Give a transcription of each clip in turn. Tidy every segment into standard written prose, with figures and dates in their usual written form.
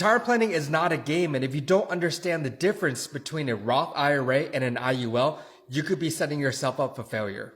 Retirement planning is not a game, and if you don't understand the difference between a Roth IRA and an IUL, you could be setting yourself up for failure.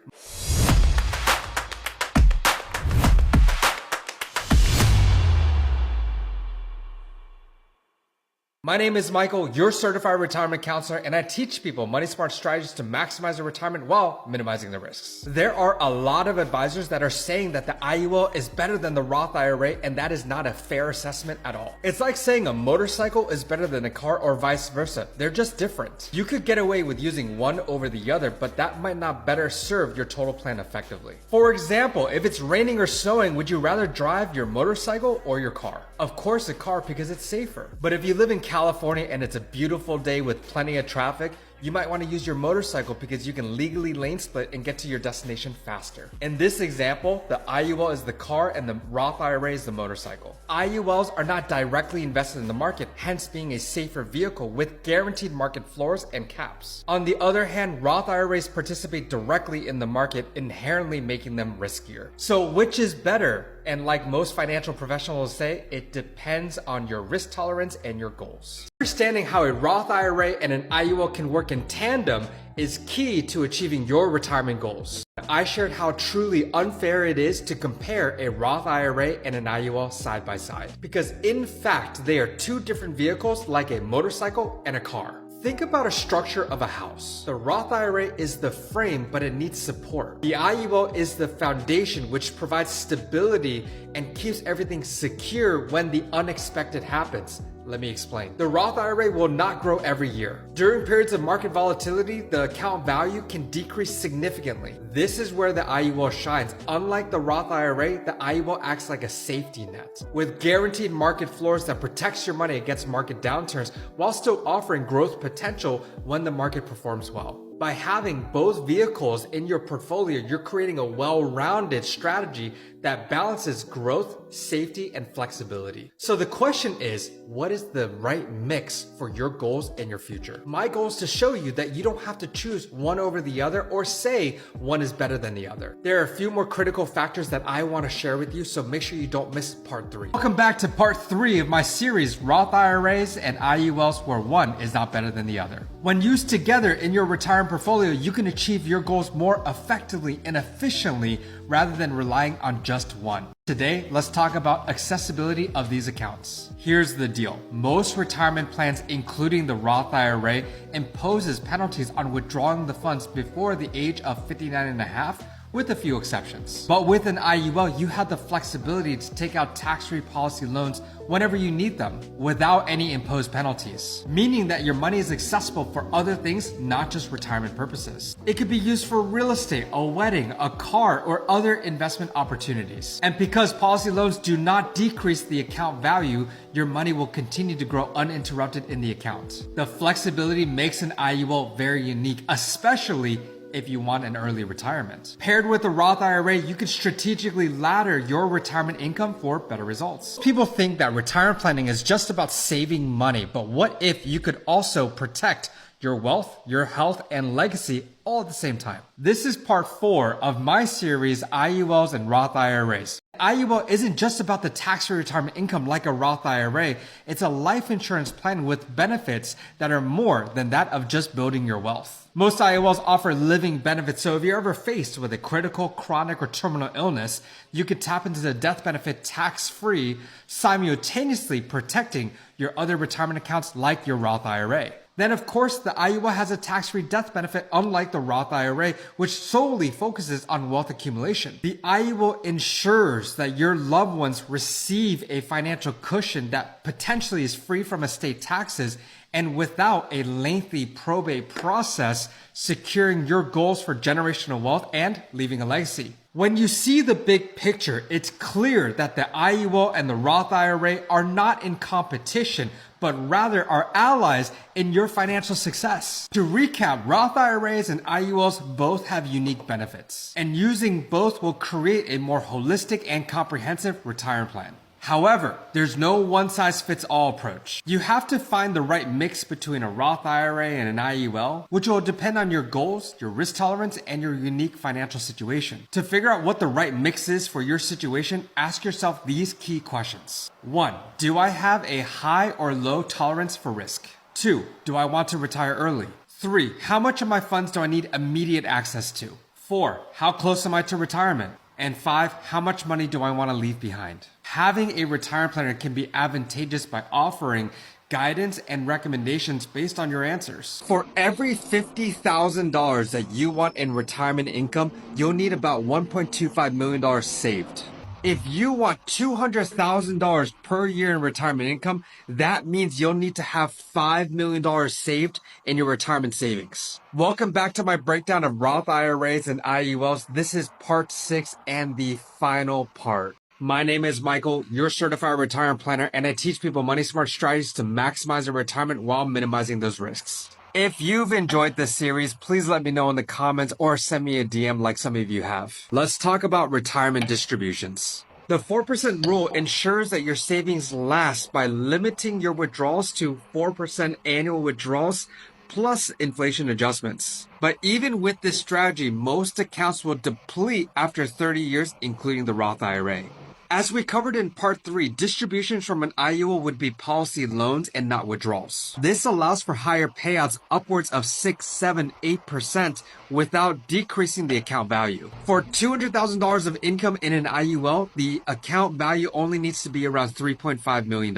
My name is Michael, your certified retirement counselor, and I teach people money smart strategies to maximize their retirement while minimizing the risks. There are a lot of advisors that are saying that the IUL is better than the Roth IRA, and that is not a fair assessment at all. It's like saying a motorcycle is better than a car or vice versa. They're just different. You could get away with using one over the other, but that might not better serve your total plan effectively. For example, if it's raining or snowing, would you rather drive your motorcycle or your car? Of course a car, because it's safer. But if you live in California and it's a beautiful day with plenty of traffic, you might want to use your motorcycle because you can legally lane split and get to your destination faster. In this example, the IUL is the car and the Roth IRA is the motorcycle. IULs are not directly invested in the market, hence being a safer vehicle with guaranteed market floors and caps. On the other hand, Roth IRAs participate directly in the market, inherently making them riskier. So which is better? And like most financial professionals say, it depends on your risk tolerance and your goals. Understanding how a Roth IRA and an IUL can work in tandem is key to achieving your retirement goals. I shared how truly unfair it is to compare a Roth IRA and an IUL side by side, because in fact, they are two different vehicles like a motorcycle and a car. Think about a structure of a house. The Roth IRA is the frame, but it needs support. The IUL is the foundation, which provides stability and keeps everything secure when the unexpected happens. Let me explain. The Roth IRA will not grow every year. During periods of market volatility, the account value can decrease significantly. This is where the IUL shines. Unlike the Roth IRA, the IUL acts like a safety net with guaranteed market floors that protects your money against market downturns while still offering growth potential when the market performs well. By having both vehicles in your portfolio, you're creating a well-rounded strategy that balances growth, safety, and flexibility. So the question is, what is the right mix for your goals and your future? My goal is to show you that you don't have to choose one over the other or say one is better than the other. There are a few more critical factors that I want to share with you, so make sure you don't miss part 3. Welcome back to part 3 of my series, Roth IRAs and IULs, where one is not better than the other. When used together in your retirement portfolio, you can achieve your goals more effectively and efficiently rather than relying on just one. Today, let's talk about accessibility of these accounts. Here's the deal. Most retirement plans, including the Roth IRA, imposes penalties on withdrawing the funds before the age of 59 and a half, with a few exceptions. But with an IUL, you have the flexibility to take out tax-free policy loans whenever you need them without any imposed penalties, meaning that your money is accessible for other things, not just retirement purposes. It could be used for real estate, a wedding, a car, or other investment opportunities. And because policy loans do not decrease the account value, your money will continue to grow uninterrupted in the account. The flexibility makes an IUL very unique, especially if you want an early retirement. Paired with a Roth IRA, you can strategically ladder your retirement income for better results. People think that retirement planning is just about saving money, but what if you could also protect your wealth, your health, and legacy all at the same time? This is part 4 of my series, IULs and Roth IRAs. IUL isn't just about the tax-free retirement income like a Roth IRA. It's a life insurance plan with benefits that are more than that of just building your wealth. Most IULs offer living benefits, so if you're ever faced with a critical, chronic, or terminal illness, you could tap into the death benefit tax-free, simultaneously protecting your other retirement accounts like your Roth IRA. Then, of course, the IUL has a tax-free death benefit, unlike the Roth IRA, which solely focuses on wealth accumulation. The IUL ensures that your loved ones receive a financial cushion that potentially is free from estate taxes and without a lengthy probate process, securing your goals for generational wealth and leaving a legacy. When you see the big picture, it's clear that the IUL and the Roth IRA are not in competition, but rather are allies in your financial success. To recap, Roth IRAs and IULs both have unique benefits, and using both will create a more holistic and comprehensive retirement plan. However, there's no one-size-fits-all approach. You have to find the right mix between a Roth IRA and an IUL, which will depend on your goals, your risk tolerance, and your unique financial situation. To figure out what the right mix is for your situation, ask yourself these key questions. 1. Do I have a high or low tolerance for risk? 2. Do I want to retire early? 3. How much of my funds do I need immediate access to? 4. How close am I to retirement? And 5, how much money do I want to leave behind? Having a retirement planner can be advantageous by offering guidance and recommendations based on your answers. For every $50,000 that you want in retirement income, you'll need about $1.25 million saved. If you want $200,000 per year in retirement income, that means you'll need to have $5 million saved in your retirement savings. Welcome back to my breakdown of Roth IRAs and IULs. This is part 6 and the final part. My name is Michael, your certified retirement planner, and I teach people money smart strategies to maximize their retirement while minimizing those risks. If you've enjoyed this series, please let me know in the comments or send me a DM like some of you have. Let's talk about retirement distributions. The 4% rule ensures that your savings last by limiting your withdrawals to 4% annual withdrawals plus inflation adjustments. But even with this strategy, most accounts will deplete after 30 years, including the Roth IRA. As we covered in part 3, distributions from an IUL would be policy loans and not withdrawals. This allows for higher payouts upwards of 6, 7, 8% without decreasing the account value. For $200,000 of income in an IUL, the account value only needs to be around $3.5 million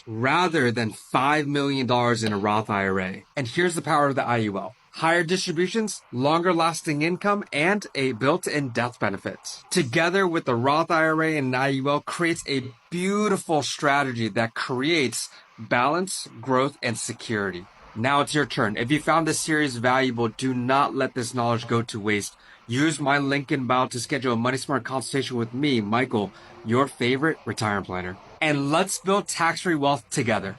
rather than $5 million in a Roth IRA. And here's the power of the IUL. Higher distributions, longer lasting income, and a built-in death benefit. Together with the Roth IRA and IUL creates a beautiful strategy that creates balance, growth, and security. Now it's your turn. If you found this series valuable, do not let this knowledge go to waste. Use my link in bio to schedule a Money Smart consultation with me, Michael, your favorite retirement planner. And let's build tax-free wealth together.